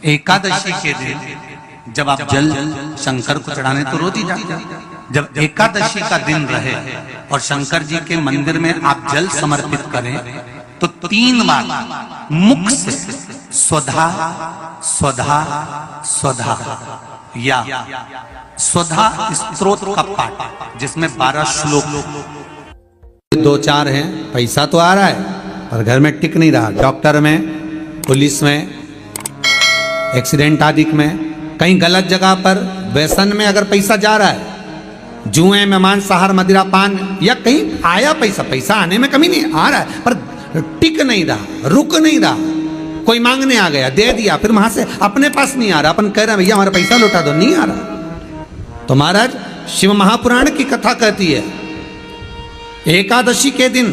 एकादशी के दिन जब आप जल शंकर को चढ़ाने तो रोज ही जाते हैं। जब एकादशी का दिन रहे और शंकर जी के मंदिर में आप जल समर्पित करें तो 3 बार मुख से स्वधा स्वधा स्वधा या स्वधा स्तोत्र का पाठ, जिसमें 12 श्लोक 2-4 हैं। पैसा तो आ रहा है पर घर में टिक नहीं रहा। डॉक्टर में, पुलिस में, एक्सीडेंट आदि में, कहीं गलत जगह पर, व्यसन में अगर पैसा जा रहा है, जुए में, मांसाहार, मदिरा पान, या कहीं आया पैसा आने में कमी नहीं, आ रहा है पर टिक नहीं रहा, रुक नहीं रहा। कोई मांगने आ गया, दे दिया, फिर वहां से अपने पास नहीं आ रहा, अपन कह रहे हैं भैया हमारा पैसा लौटा दो, नहीं आ रहा। तो महाराज शिव महापुराण की कथा कहती है एकादशी के दिन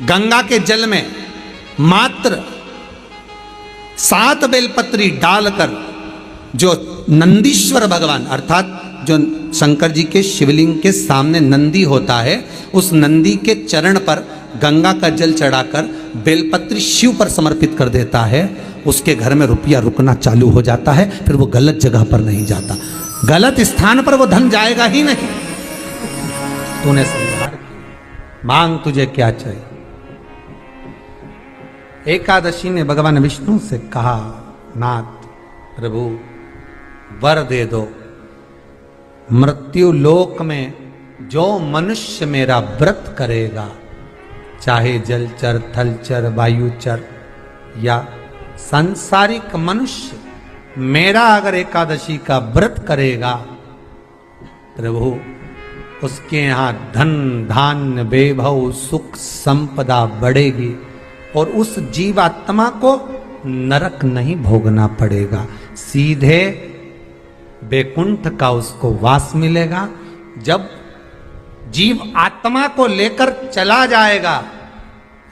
गंगा के जल में मात्र 7 बेलपत्री डालकर जो नंदीश्वर भगवान अर्थात जो शंकर जी के शिवलिंग के सामने नंदी होता है, उस नंदी के चरण पर गंगा का जल चढ़ाकर बेलपत्री शिव पर समर्पित कर देता है, उसके घर में रुपया रुकना चालू हो जाता है। फिर वो गलत जगह पर नहीं जाता, गलत स्थान पर वो धन जाएगा ही नहीं। तूने समझा, मांग तुझे क्या चाहिए। एकादशी ने भगवान विष्णु से कहा, नाथ प्रभु वर दे दो, मृत्यु लोक में जो मनुष्य मेरा व्रत करेगा, चाहे जलचर, थलचर, वायुचर या सांसारिक मनुष्य, मेरा अगर एकादशी का व्रत करेगा, प्रभु उसके यहाँ धन धान्य वैभव सुख संपदा बढ़ेगी और उस जीवात्मा को नरक नहीं भोगना पड़ेगा, सीधे वैकुंठ का उसको वास मिलेगा। जब जीव आत्मा को लेकर चला जाएगा,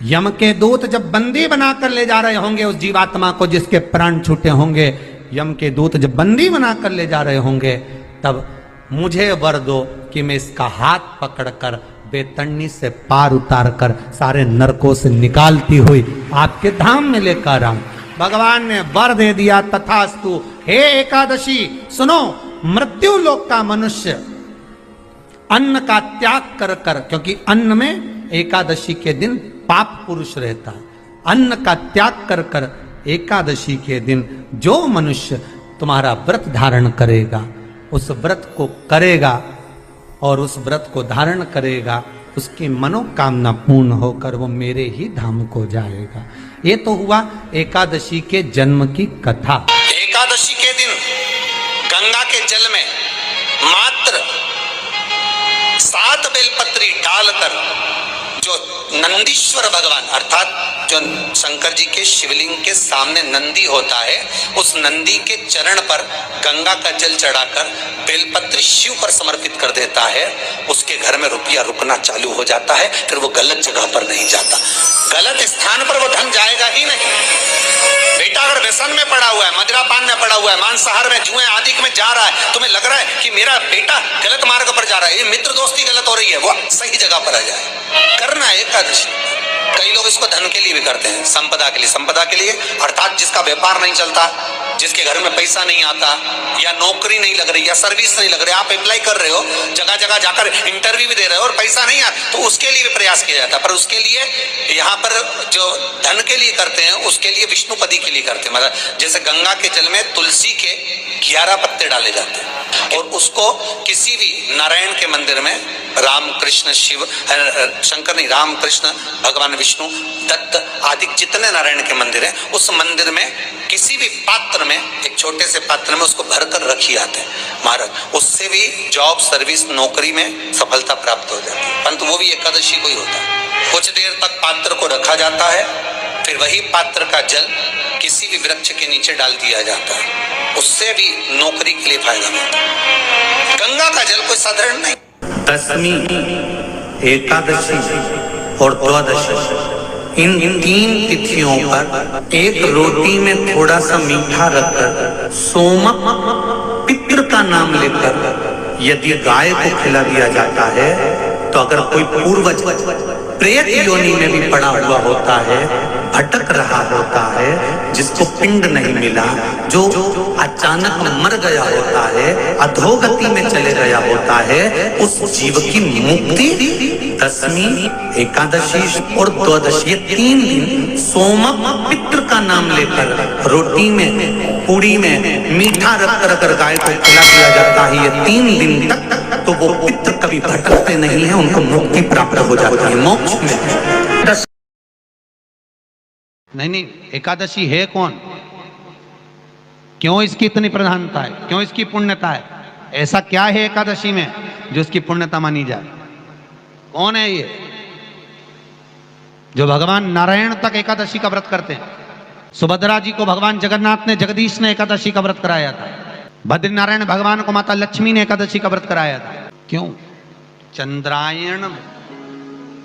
यम के दूत जब बंदी बनाकर ले जा रहे होंगे उस जीवात्मा को, जिसके प्राण छूटे होंगे, यम के दूत जब बंदी बनाकर ले जा रहे होंगे, तब मुझे वर दो कि मैं इसका हाथ पकड़कर बेतन्नी से पार उतार कर सारे नरकों से निकालती हुई आपके धाम में लेकर आऊं। भगवान ने वर दे दिया, तथास्तु। हे एकादशी सुनो, मृत्यु लोक का मनुष्य अन्न का त्याग कर कर, क्योंकि अन्न में एकादशी के दिन पाप पुरुष रहता है, अन्न का त्याग कर कर एकादशी के दिन जो मनुष्य तुम्हारा व्रत धारण करेगा, उस व्रत को करेगा और उस व्रत को धारण करेगा, उसकी मनोकामना पूर्ण होकर वो मेरे ही धाम को जाएगा। ये तो हुआ एकादशी के जन्म की कथा। एकादशी के दिन गंगा के जल में मात्र 7 बेलपत्री डालकर जो नंदीश्वर भगवान अर्थात जो शंकर जी के शिवलिंग के सामने नंदी होता है, उस नंदी के चरण पर गंगा का जल चढ़ाकर बेलपत्री शिव पर समर्पित कर देता है, उसके घर में रुपया रुकना चालू हो जाता है। फिर वो गलत जगह पर नहीं जाता, गलत स्थान पर वो धन जाएगा ही नहीं। बेटा अगर व्यसन में पड़ा हुआ है, मदिरा पान में पड़ा हुआ है, मांसाहार में, जुए आदि में जा रहा है, तुम्हें लग रहा है कि मेरा बेटा गलत मार्ग पर जा रहा है, ये मित्र दोस्ती गलत हो रही है, वो सही जगह पर आ जाए। करना है एकादशी। कई लोग इसको धन के लिए भी करते हैं, संपदा के लिए। संपदा के लिए अर्थात जिसका व्यापार नहीं चलता, जिसके घर में पैसा नहीं आता, या नौकरी नहीं लग रही, या सर्विस नहीं लग रही, आप अप्लाई कर रहे हो, जगह जगह जाकर इंटरव्यू भी दे रहे हो और पैसा नहीं आता, तो उसके लिए भी प्रयास किया जाता है। पर उसके लिए यहाँ पर जो धन के लिए करते हैं, उसके लिए विष्णुपदी के लिए करते हैं। मतलब जैसे गंगा के जल में तुलसी के 11 पत्ते डाले जाते हैं और उसको किसी भी नारायण के मंदिर में, राम कृष्ण शिव शंकर नहीं, राम कृष्ण भगवान विष्णु दत्त आदि जितने नारायण के मंदिर हैं, उस मंदिर में किसी भी पात्र में, एक छोटे से पात्र में उसको भरकर रखी आते हैं महाराज। उससे भी जॉब, सर्विस, नौकरी में सफलता प्राप्त हो जाती है। परंतु वो भी एकादशी को ही होता है। कुछ देर तक पात्र को रखा जाता है, फिर वही पात्र का जल किसी भी वृक्ष के नीचे डाल दिया जाता है, उससे भी नौकरी के लिए फायदा मिलता है। गंगा का जल कोई साधारण नहीं। दशमी, एकादशी और द्वादशी, इन 3 तिथियों पर एक रोटी में थोड़ा सा मीठा रखकर सोमक पितृ का नाम लेकर यदि गाय को खिला दिया जाता है, तो अगर कोई पूर्वज प्रेत योनि में भी पड़ा हुआ होता है, भटक रहा होता है, जिसको पिंड नहीं मिला, जो अचानक मर गया होता है, अधोगति में चले गया होता है, उस जीव की मुक्ति दशमी, एकादशी और द्वादशी, ये 3 दिन सोमक पितृ का नाम लेकर रोटी में, पूड़ी में मीठा रख कर गाय को खिला दिया जाता है। ये 3 दिन तक तो वो पितृ कभी भटकते नहीं है, उनको मुक्ति प्राप्त हो जाती है, मोक्ष में। नहीं, एकादशी है कौन? क्यों इसकी इतनी प्रधानता है? क्यों इसकी पुण्यता है? ऐसा क्या है एकादशी में जो इसकी पुण्यता मानी जाए? कौन है ये जो भगवान नारायण तक एकादशी का व्रत करते हैं? सुभद्रा जी को भगवान जगन्नाथ ने, जगदीश ने एकादशी का व्रत कराया था। बद्रीनारायण भगवान को माता लक्ष्मी ने एकादशी का व्रत कराया था। क्यों? चंद्रायण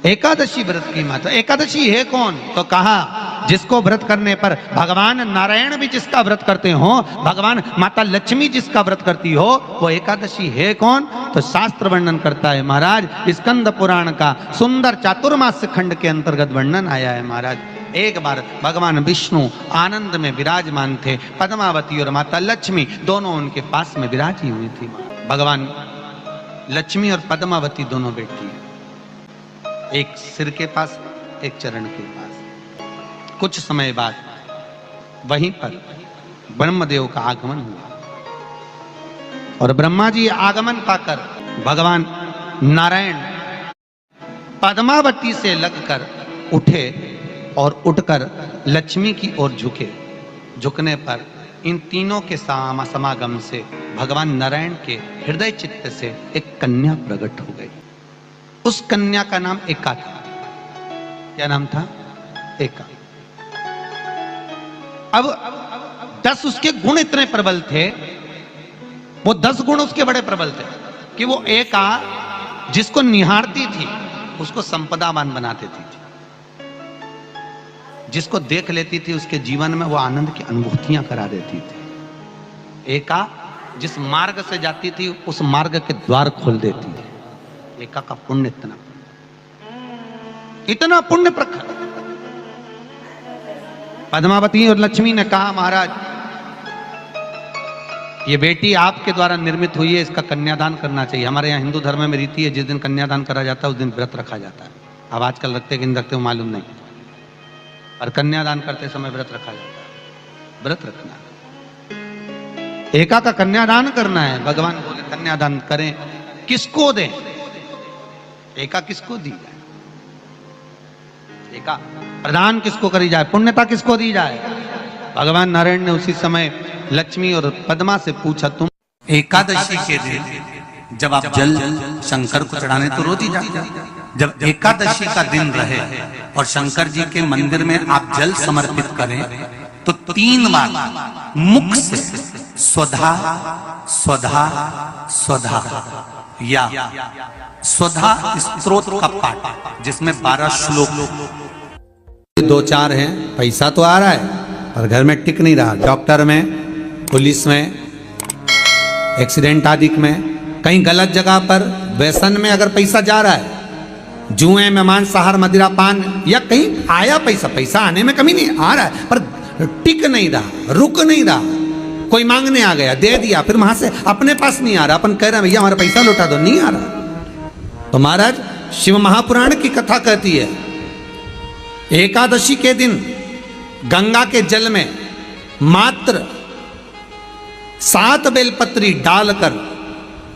एकादशी व्रत की माता। एकादशी है कौन? तो कहा जिसको व्रत करने पर भगवान नारायण भी जिसका व्रत करते हो, भगवान माता लक्ष्मी जिसका व्रत करती हो, वो एकादशी है कौन? तो शास्त्र वर्णन करता है महाराज, स्कंद पुराण का सुंदर चातुर्मास्य खंड के अंतर्गत वर्णन आया है महाराज। एक बार भगवान विष्णु आनंद में विराजमान थे, पद्मावती और माता लक्ष्मी दोनों उनके पास में विराजी हुई थी। भगवान लक्ष्मी और पद्मावती दोनों बैठी हैं, एक सिर के पास, एक चरण के पास। कुछ समय बाद वहीं पर ब्रह्मदेव का आगमन हुआ और ब्रह्मा जी आगमन पाकर भगवान नारायण पद्मावती से लगकर उठे और उठकर लक्ष्मी की ओर झुके। झुकने पर इन तीनों के समागम से भगवान नारायण के हृदय चित्त से एक कन्या प्रकट हो गई। उस कन्या का नाम एका था। क्या नाम था? एका। अब 10 उसके गुण इतने प्रबल थे, वो 10 गुण उसके बड़े प्रबल थे कि वो एका जिसको निहारती थी उसको संपदावान बना देती थी। जिसको देख लेती थी उसके जीवन में वो आनंद की अनुभूतियां करा देती थी। एका जिस मार्ग से जाती थी उस मार्ग के द्वार खोल देती थी। एका का पुण्य इतना पुण्य प्रखर। पद्मावती और लक्ष्मी ने कहा महाराज ये बेटी आपके द्वारा निर्मित हुई है, इसका कन्यादान करना चाहिए। हमारे यहाँ हिंदू धर्म में रीति है, जिस दिन कन्यादान करा जाता है उस दिन व्रत रखा जाता है। अब आजकल रखते कि नहीं रखते हो मालूम नहीं, और कन्यादान करते समय व्रत रखा जाता है। व्रत रखना, एका का कन्यादान करना है। भगवान बोले कन्यादान करें, किसको दें? एका किसको दी जाए? एका प्रदान किसको करी जाए? पुण्यता किसको दी जाए? भगवान नारायण ने उसी समय लक्ष्मी और पद्मा से पूछा, तुम एकादशी के दिन जब आप जल शंकर को चढ़ाने तो रोज ही जाते, जब एकादशी का दिन रहे और शंकर जी के मंदिर में आप जल समर्पित करें तो 3 बार मुख से स्वधा स्वधा स्वधा या स्वधा स्तोत्र का पाठ, जिसमें 12 श्लोक 2-4 हैं। पैसा तो आ रहा है पर घर में टिक नहीं रहा। डॉक्टर में, पुलिस में, एक्सीडेंट आदि में, कहीं गलत जगह पर व्यसन में अगर पैसा जा रहा है, जुए में, मांसाहार, मदिरा पान, या कहीं आया पैसा, पैसा आने में कमी नहीं, आ रहा है पर टिक नहीं रहा, रुक नहीं रहा। कोई मांगने आ गया, दे दिया, फिर वहां से अपने पास नहीं आ रहा, अपन कह रहे हैं भैया हमारा पैसा लौटा दो, नहीं आ रहा। तो महाराज शिव महापुराण की कथा कहती है एकादशी के दिन गंगा के जल में मात्र 7 बेलपत्री डालकर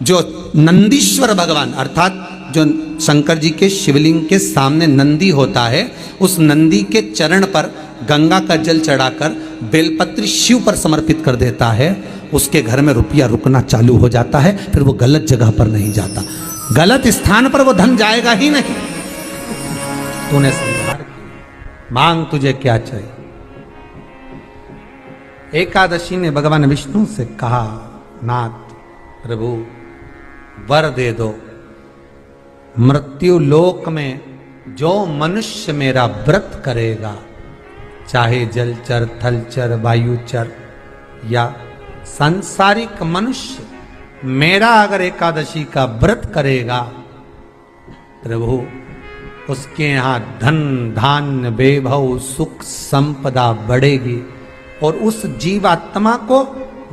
जो नंदीश्वर भगवान अर्थात जो शंकर जी के शिवलिंग के सामने नंदी होता है, उस नंदी के चरण पर गंगा का जल चढ़ाकर बेलपत्री शिव पर समर्पित कर देता है, उसके घर में रुपया रुकना चालू हो जाता है। फिर वो गलत जगह पर नहीं जाता, गलत स्थान पर वो धन जाएगा ही नहीं। तूने समझा, मांग तुझे क्या चाहिए। एकादशी ने भगवान विष्णु से कहा, नाथ प्रभु वर दे दो, मृत्यु लोक में जो मनुष्य मेरा व्रत करेगा, चाहे जलचर, थलचर, वायुचर या सांसारिक मनुष्य, मेरा अगर एकादशी का व्रत करेगा प्रभु उसके यहाँ धन धान्य वैभव सुख संपदा बढ़ेगी और उस जीवात्मा को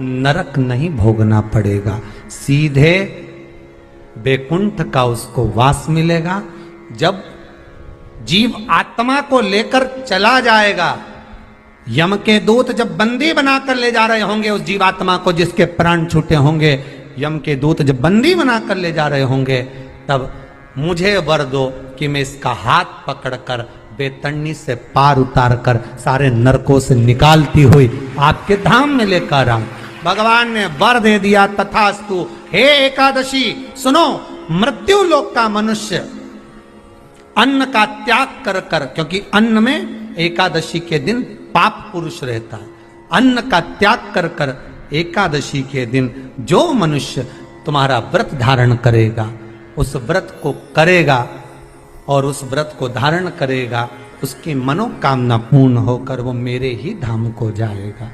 नरक नहीं भोगना पड़ेगा, सीधे वैकुंठ का उसको वास मिलेगा। जब जीव आत्मा को लेकर चला जाएगा, यम के दूत जब बंदी बनाकर ले जा रहे होंगे उस जीवात्मा को, जिसके प्राण छूटे होंगे, यम के दूत जब बंदी बनाकर ले जा रहे होंगे, तब मुझे वर दो कि मैं इसका हाथ पकड़कर बेतरनी से पार उतार कर सारे नरकों से निकालती हुई आपके धाम में लेकर आऊं। भगवान ने वर दे दिया, तथास्तु। हे एकादशी सुनो, मृत्यु लोक का मनुष्य अन्न का त्याग कर कर, क्योंकि अन्न में एकादशी के दिन पाप पुरुष रहता है, अन्न का त्याग कर कर एकादशी के दिन जो मनुष्य तुम्हारा व्रत धारण करेगा, उस व्रत को करेगा और उस व्रत को धारण करेगा, उसकी मनोकामना पूर्ण होकर वो मेरे ही धाम को जाएगा।